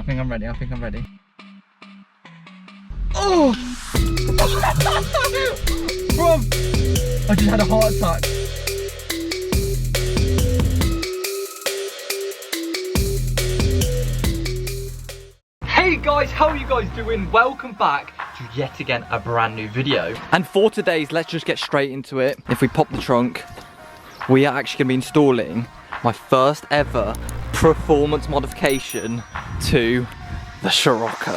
I think I'm ready. Oh! Bro, I just had a heart attack. Hey guys, how are you guys doing? Welcome back to yet again a brand new video. And for today's, let's just get straight into it. If we pop the trunk, we are actually going to be installing my first ever performance modification to the Scirocco.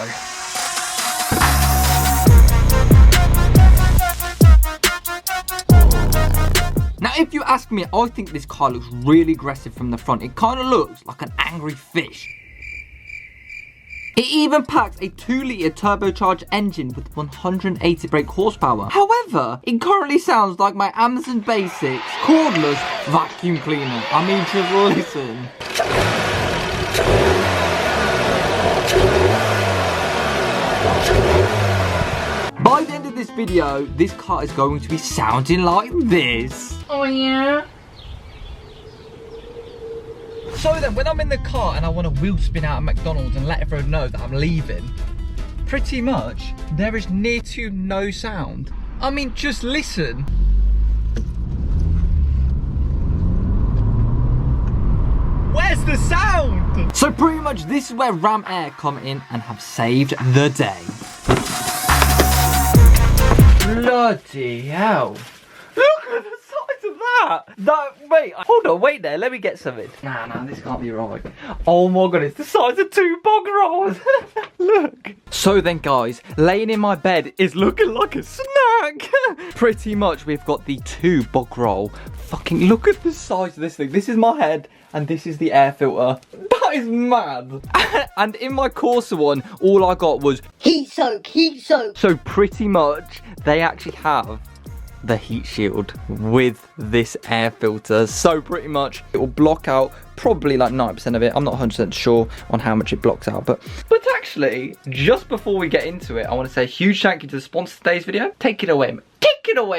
Now if you ask me, I think this car looks really aggressive from the front. It kind of looks like an angry fish. It even packs a 2-litre turbocharged engine with 180 brake horsepower. However, it currently sounds like my Amazon Basics cordless vacuum cleaner. I mean, just listen. By the end of this video, this car is going to be sounding like this. Oh yeah? So then, when I'm in the car and I want to wheel spin out of McDonald's and let everyone know that I'm leaving, pretty much, there is near to no sound. I mean, just listen. Where's the sound? So pretty much this is where RAMAIR come in and have saved the day. Bloody hell. Look at the size of that! Wait, hold on, wait there, let me get something. Nah, this can't be right. Oh my god, it's the size of 2 bog rolls. Look. So then guys, laying in my bed is looking like a snack. Pretty much we've got the 2 bog roll. Fucking look at the size of this thing. This is my head and this is the air filter. That is mad. And in my Corsa one, all I got was heat soak. So pretty much they actually have the heat shield with this air filter. So pretty much it will block out probably like 90% of it. I'm not 100% sure on how much it blocks out, but actually, just before we get into it, I want to say a huge thank you to the sponsor of today's video. Take it away,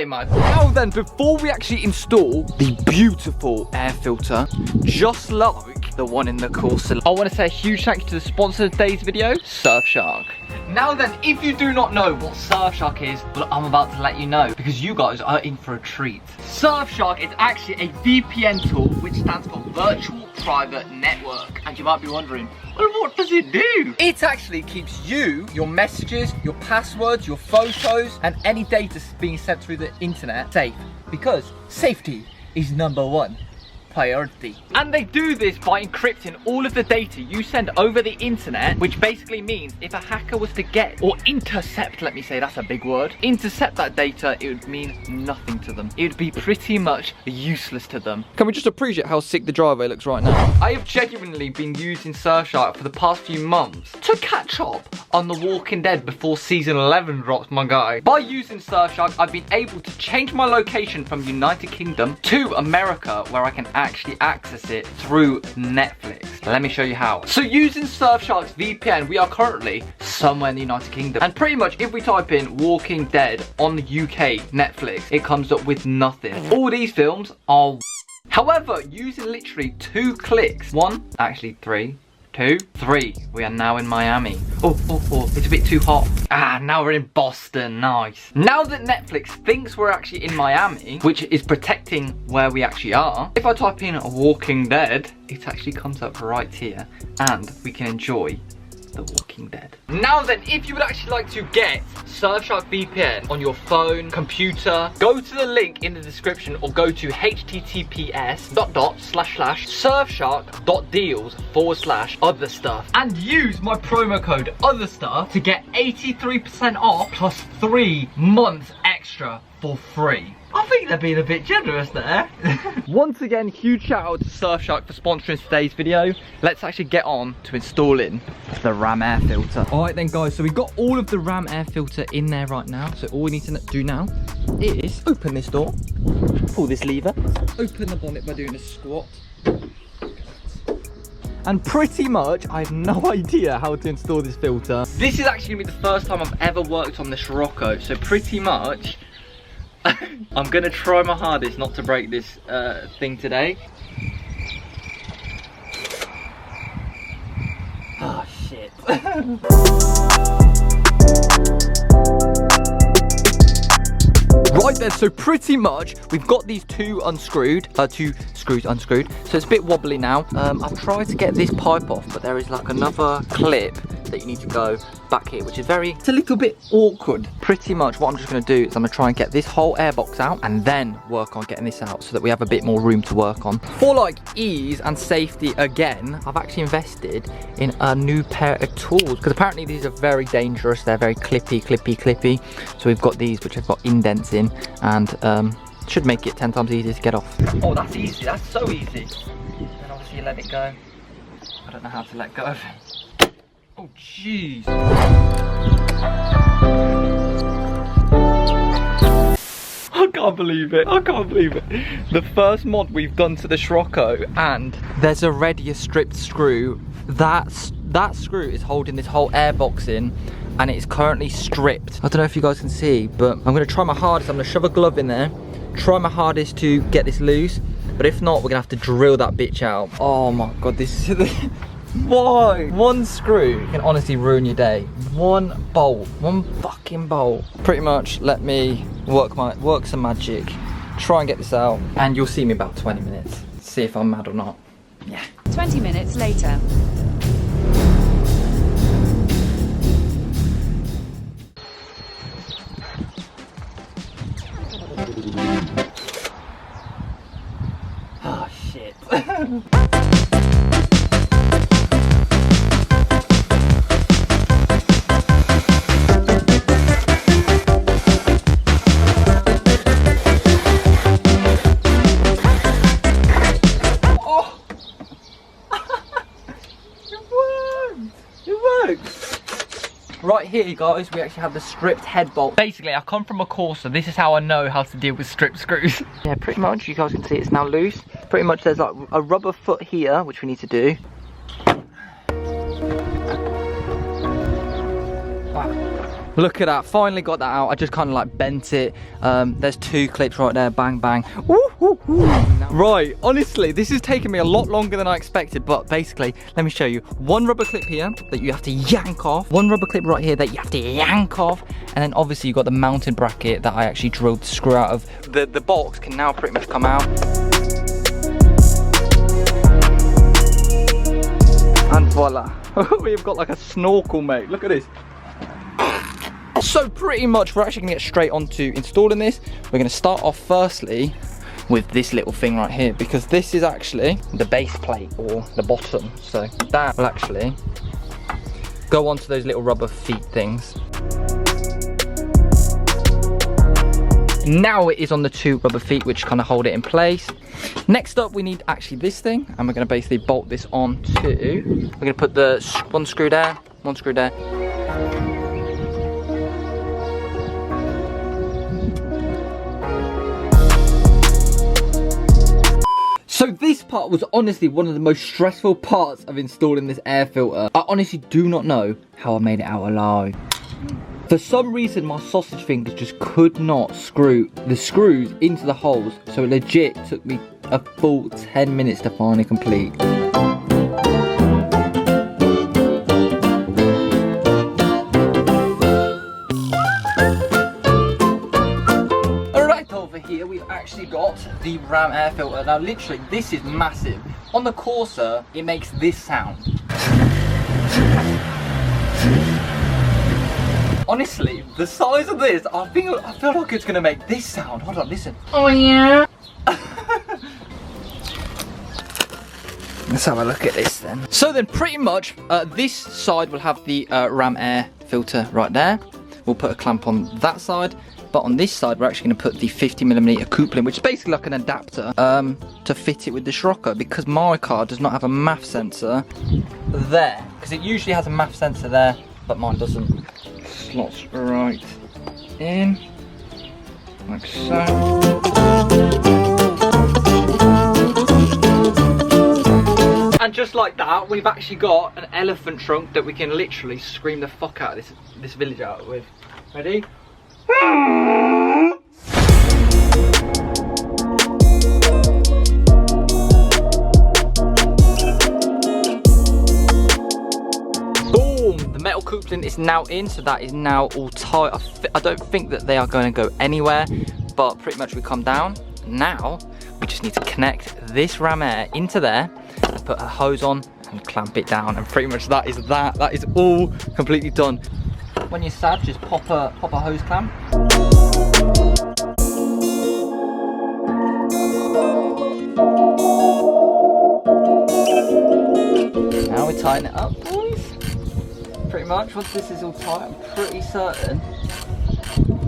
Mike. Now then, before we actually install the beautiful air filter, just like the one in the Corsa, I want to say a huge thank you to the sponsor of today's video, Surfshark. Now then, if you do not know what Surfshark is, well, I'm about to let you know, because you guys are in for a treat. Surfshark is actually a VPN tool, which stands for Virtual Private Network. And you might be wondering, well, what does it do? It actually keeps you, your messages, your passwords, your photos, and any data being sent through the internet safe, because safety is #1 priority. And they do this by encrypting all of the data you send over the internet, which basically means if a hacker was to get or intercept, let me say, that's a big word, intercept that data, it would mean nothing to them. It would be pretty much useless to them. Can we just appreciate how sick the driveway looks right now? I have genuinely been using Surfshark for the past few months to catch up on The Walking Dead before season 11 drops, my guy. By using Surfshark, I've been able to change my location from United Kingdom to America, where I can actually access it through Netflix. Let me show you how. So using Surfshark's VPN, we are currently somewhere in the United Kingdom. And pretty much if we type in Walking Dead on the UK Netflix, it comes up with nothing. All these films are... However, using literally 2 clicks, 1, actually 3, 2, 3. We are now in Miami. Oh, it's a bit too hot. Now we're in Boston, nice. Now that Netflix thinks we're actually in Miami, which is protecting where we actually are, if I type in Walking Dead, it actually comes up right here and we can enjoy The Walking Dead. Now then, if you would actually like to get Surfshark VPN on your phone, computer, go to the link in the description or go to https://surfshark.deals/OtherStuff and use my promo code OtherStuff to get 83% off plus 3 months extra for free. I think they're being a bit generous there. Once again, huge shout out to Surfshark for sponsoring today's video. Let's actually get on to installing the RAMAIR filter. All right then guys, so we've got all of the RAMAIR filter in there right now. So all we need to do now is open this door, pull this lever, open the bonnet by doing a squat. And pretty much, I have no idea how to install this filter. This is actually gonna be the first time I've ever worked on the Scirocco. So pretty much, I'm gonna try my hardest not to break this thing today. Oh shit. shit. Right then, so pretty much we've got these two unscrewed, two screws unscrewed, so it's a bit wobbly now. I've tried to get this pipe off, but there is like another clip that you need to go back here, which is it's a little bit awkward. Pretty much what I'm just going to do is I'm going to try and get this whole airbox out and then work on getting this out so that we have a bit more room to work on. For like ease and safety again, I've actually invested in a new pair of tools because apparently these are very dangerous. They're very clippy. So we've got these which have got indents in and should make it 10 times easier to get off. Oh, that's easy. That's so easy. And obviously you let it go. I don't know how to let go of it. Oh, jeez. I can't believe it. I can't believe it. The first mod we've done to the Scirocco, and there's already a stripped screw. That screw is holding this whole airbox in, and it's currently stripped. I don't know if you guys can see, but I'm going to try my hardest. I'm going to shove a glove in there, try my hardest to get this loose, but if not, we're going to have to drill that bitch out. Oh my God, this is... Why? One screw can honestly ruin your day. One bolt, one fucking bolt. Pretty much let me work some magic, try and get this out, and you'll see me about 20 minutes. See if I'm mad or not. Yeah. 20 minutes later. Oh shit. Right here, guys, we actually have the stripped head bolt. Basically, I come from a Corsa. This is how I know how to deal with stripped screws. Yeah, pretty much. You guys can see it's now loose. Pretty much there's like a rubber foot here, which we need to do. Look at that, finally got that out. I just kind of like bent it. There's two clips right there, bang, bang. Woo, woo, woo. Right, honestly, this has taken me a lot longer than I expected, but basically, let me show you. One rubber clip here that you have to yank off. One rubber clip right here that you have to yank off. And then obviously you've got the mounting bracket that I actually drilled the screw out of. The box can now pretty much come out. And voila. We've got like a snorkel, mate. Look at this. So pretty much we're actually gonna get straight on to installing this. We're gonna start off firstly with this little thing right here, because this is actually the base plate or the bottom. So that will actually go onto those little rubber feet things. Now it is on the two rubber feet which kind of hold it in place. Next up we need actually this thing, and we're gonna basically bolt this on to, we're gonna put the one screw there, one screw there. So this part was honestly one of the most stressful parts of installing this air filter. I honestly do not know how I made it out alive. For some reason my sausage fingers just could not screw the screws into the holes, so it legit took me a full 10 minutes to finally complete. Here we've actually got the RAMAIR filter. Now literally this is massive. On the Corsa it makes this sound. Honestly, the size of this, I feel like it's gonna make this sound. Hold on, listen. Oh yeah. Let's have a look at this then. So then pretty much this side will have the RAMAIR filter right there. We'll put a clamp on that side. But on this side, we're actually going to put the 50mm coupling, which is basically like an adapter to fit it with the Scirocco, because my car does not have a MAF sensor there. Because it usually has a MAF sensor there, but mine doesn't. Slots right in, like so. And just like that, we've actually got an elephant trunk that we can literally scream the fuck out of this village out with. Ready? boom, the metal coupling is now in, so that is now all tight. I don't think that they are going to go anywhere, but pretty much we come down. Now we just need to connect this RAMAIR into there and put a hose on and clamp it down, and pretty much that is all completely done. When you're sad, just pop a hose clamp. Now we tighten it up, boys. Pretty much, once this is all tight, I'm pretty certain.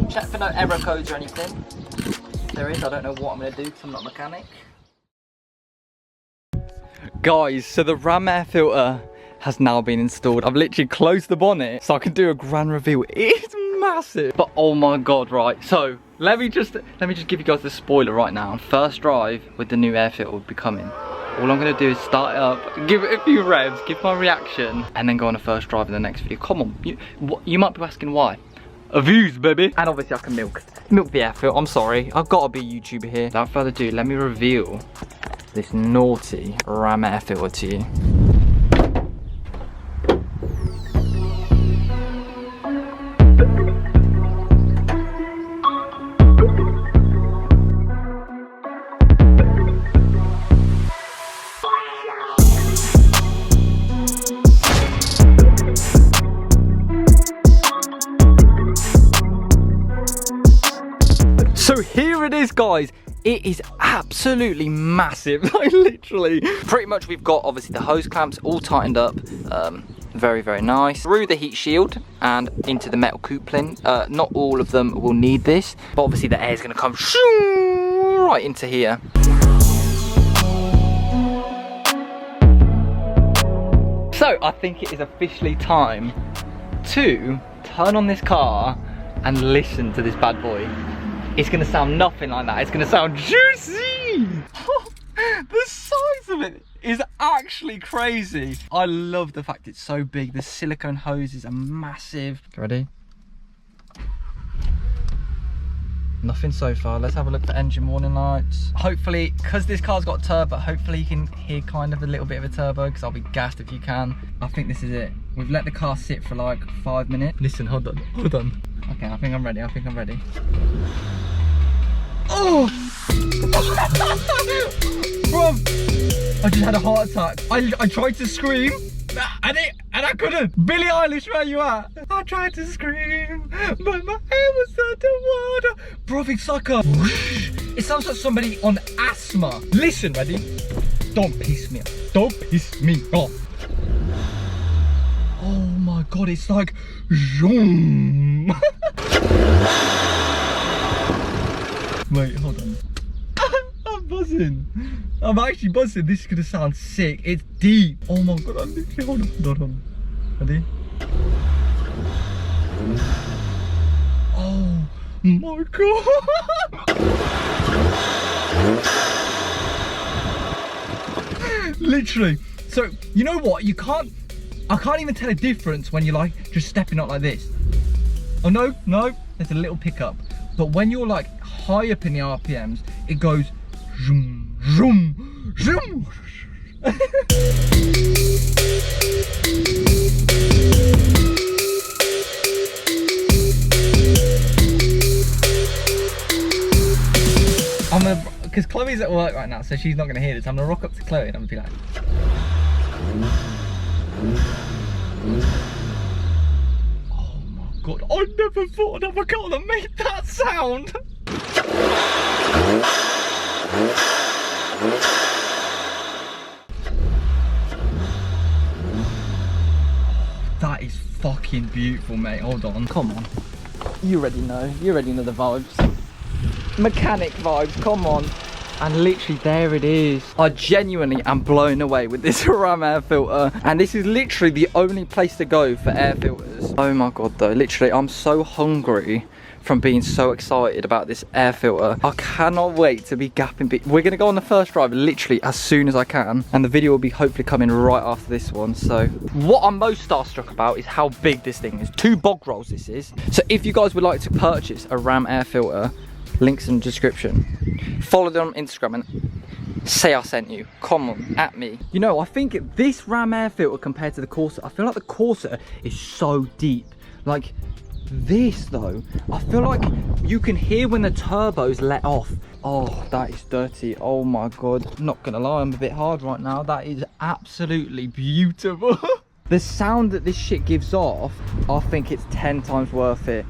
Check for no error codes or anything. If there is, I don't know what I'm going to do because I'm not a mechanic. Guys, so the RAMAIR filter has now been installed. I've literally closed the bonnet so I can do a grand reveal. It's massive, but oh my god, right. So let me just give you guys the spoiler right now. First drive with the new air filter will be coming. All I'm gonna do is start it up, give it a few revs, give my reaction, and then go on a first drive in the next video. Come on, you might be asking why. Views, baby. And obviously I can milk the air filter. I'm sorry, I've got to be a YouTuber here. Without further ado, let me reveal this naughty RAMAIR filter to you. So here it is, guys. It is absolutely massive. Like literally. Pretty much we've got obviously the hose clamps all tightened up. Very, very nice. Through the heat shield and into the metal coupling. Not all of them will need this, but obviously the air is going to come right into here. So I think it is officially time to turn on this car and listen to this bad boy. It's gonna sound nothing like that. It's gonna sound juicy. The size of it is actually crazy. I love the fact it's so big. The silicone hoses are massive. Ready? Nothing so far. Let's have a look for engine warning lights. Hopefully, because this car's got turbo, hopefully you can hear kind of a little bit of a turbo, because I'll be gassed if you can. I think this is it. We've let the car sit for like 5 minutes. Listen, hold on. Okay, I think I'm ready. Oh! Bro, I just had a heart attack. I tried to scream and I couldn't. Billie Eilish, where you at? I tried to scream, but my hair was underwater. Bro, it's like a whoosh. It sounds like somebody on asthma. Listen, ready? Don't piss me off. Don't piss me off. Oh my god, it's like zoom. Wait, hold on. I'm buzzing. I'm actually buzzing. This is gonna sound sick. It's deep. Oh my god, I'm literally, hold on. Ready? Oh my god. Literally. So, you know what? I can't even tell a difference when you're like just stepping up like this. Oh no, there's a little pickup. But when you're like high up in the RPMs, it goes zoom, zoom, zoom. I'm gonna, because Chloe's at work right now, so she's not gonna hear this. I'm gonna rock up to Chloe and I'm gonna be like, God, I never thought I'd have a car that made that sound. That is fucking beautiful, mate. Hold on. Come on. You already know the vibes. Mechanic vibes, come on. And literally there it is. I genuinely am blown away with this RAMAIR filter, and this is literally the only place to go for air filters. Oh my god though, literally I'm so hungry from being so excited about this air filter. I cannot wait to be gapping. We're gonna go on the first drive literally as soon as I can, and the video will be hopefully coming right after this one. So what I'm most starstruck about is how big this thing is. 2 bog rolls this is. So if you guys would like to purchase a RAMAIR filter, links in the description. Follow them on Instagram and Say I sent you. Come on, at me. You know, I think this Ram air filter compared to the Corsa, I feel like the Corsa is so deep. Like this though, I feel like you can hear when the turbos let off. Oh, that is dirty. Oh my God. I'm not gonna lie, I'm a bit hard right now. That is absolutely beautiful. The sound that this shit gives off, I think it's 10 times worth it.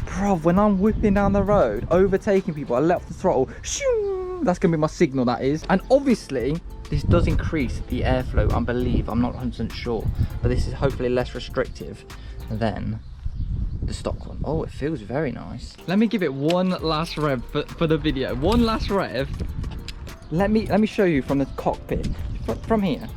Bro, when I'm whipping down the road, overtaking people, I let off the throttle. Shoo, that's gonna be my signal, that is. And obviously, this does increase the airflow, I believe. I'm not 100% sure. But this is hopefully less restrictive than the stock one. Oh, it feels very nice. Let me give it one last rev for the video. One last rev. Let me show you from the cockpit. From here.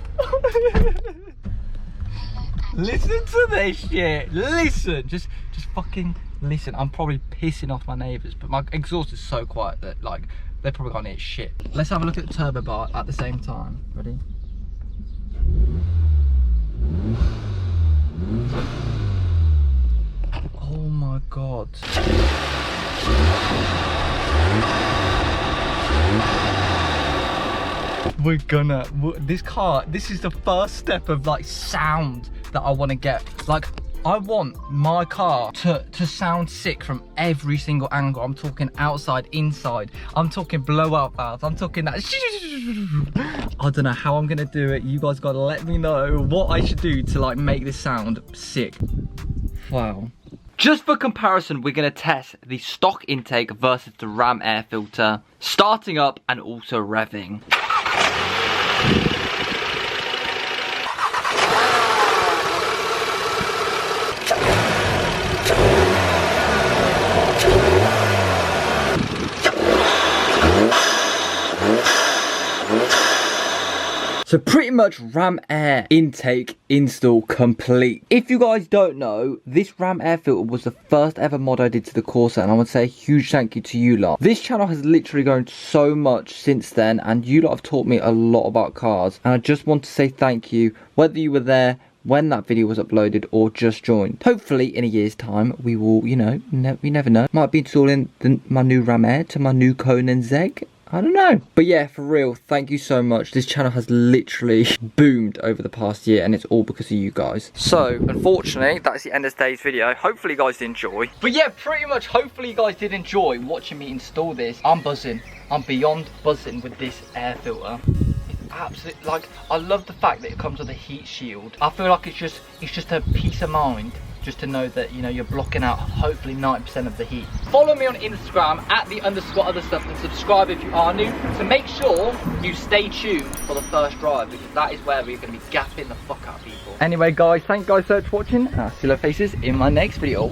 Listen to this shit. Listen. Just fucking listen. I'm probably pissing off my neighbours, but my exhaust is so quiet that like they probably can't hear shit. Let's have a look at the turbo bar at the same time. Ready? Oh my God. We're gonna, this is the first step of like sound that I want to get. Like, I want my car to sound sick from every single angle. I'm talking outside, inside. I'm talking blowout valves. I'm talking that. I don't know how I'm gonna do it. You guys gotta let me know what I should do to like make this sound sick. Wow. Just for comparison, we're gonna test the stock intake versus the Ram air filter, starting up and also revving. So pretty much Ram air intake install complete. If you guys don't know, this Ram air filter was the first ever mod I did to the Corsa, and I want to say a huge thank you to you lot. This channel has literally grown so much since then, and you lot have taught me a lot about cars, and I just want to say thank you, whether you were there when that video was uploaded or just joined. Hopefully in a year's time we will, you know, we never know, might be installing my new Ram air to my new Conan Zeg. I don't know. But yeah, for real, thank you so much. This channel has literally boomed over the past year, and it's all because of you guys. So, unfortunately, that's the end of today's video. Hopefully you guys did enjoy. But yeah, pretty much, hopefully you guys did enjoy watching me install this. I'm buzzing. I'm beyond buzzing with this air filter. It's absolutely, like, I love the fact that it comes with a heat shield. I feel like it's just a peace of mind. Just to know that, you know, you're blocking out hopefully 90% of the heat. Follow me on Instagram at @_OtherStuff and subscribe if you are new. So make sure you stay tuned for the first drive, because that is where we're going to be gapping the fuck out of people. Anyway guys, thank you guys so much for watching. I'll see your faces in my next video.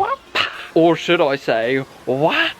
Or should I say, what?